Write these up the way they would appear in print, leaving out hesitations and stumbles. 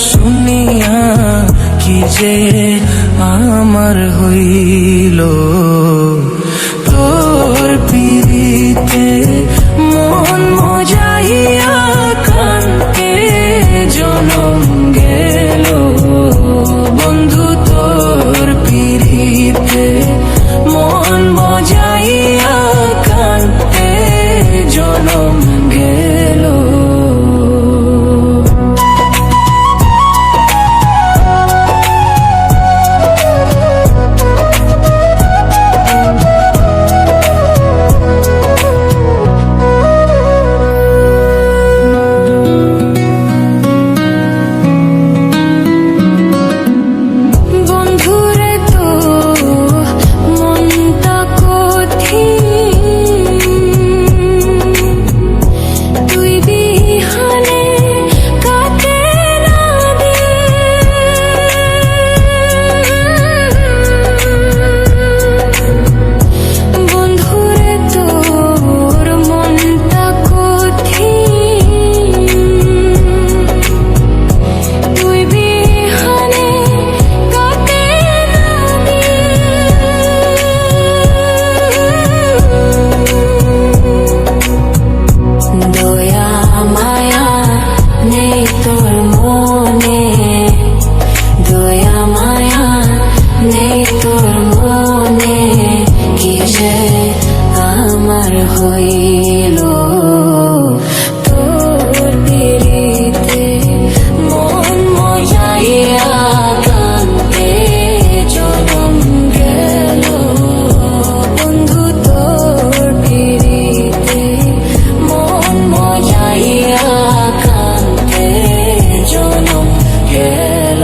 শুনিয়া কি যে আমার হইল। তোর পিরিতে মন মজাইয়া কান্তে জনম গেল। বন্ধু তোর পিরিতে মন মজাইয়া কান্তে জনম গেল। হইল তোর পিরিতে মন মজাইয়া কান্তে জনম গেল। বন্ধু তোর পিরিতে মন মজাইয়া কান্তে জনম গেল।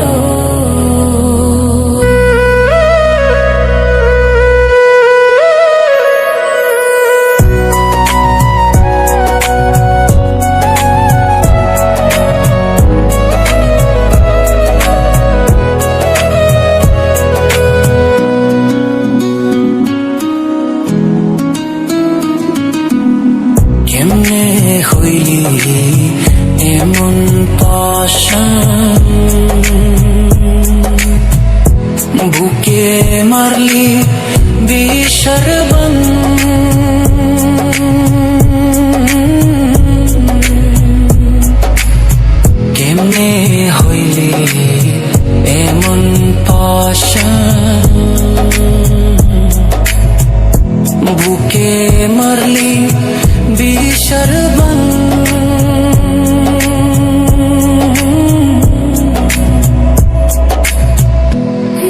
কেমনে হইলি এমন পাশান, বুকে মারলি বিষের বান। কেমনে হইলি এমন পাশান, বুকে মারলি বিষের বান।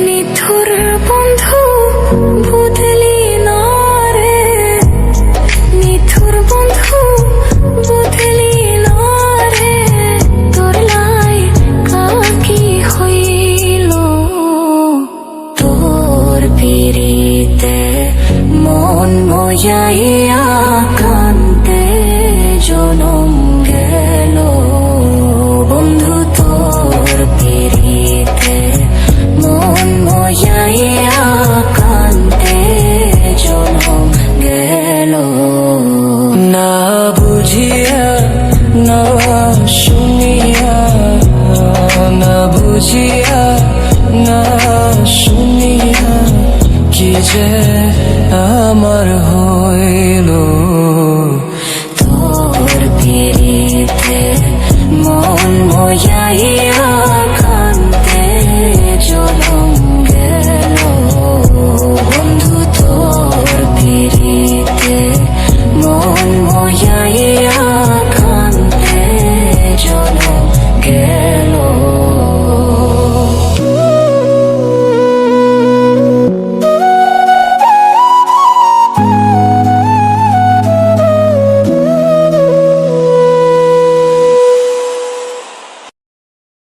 নিথুর বন্ধু বুঝলি না রে, নিথুর বন্ধু বুঝলি না রে, তোর লাই কাকি হইল। তোর পিরিতে মন মজাইয়া কান্তে জনম গেল। বন্ধু তোর পিরিতে মন মজাইয়া কান্তে জনম গেল। না বুঝিয়া না শুনিয়া, না বুঝিয়া না শুনিয়া কি যে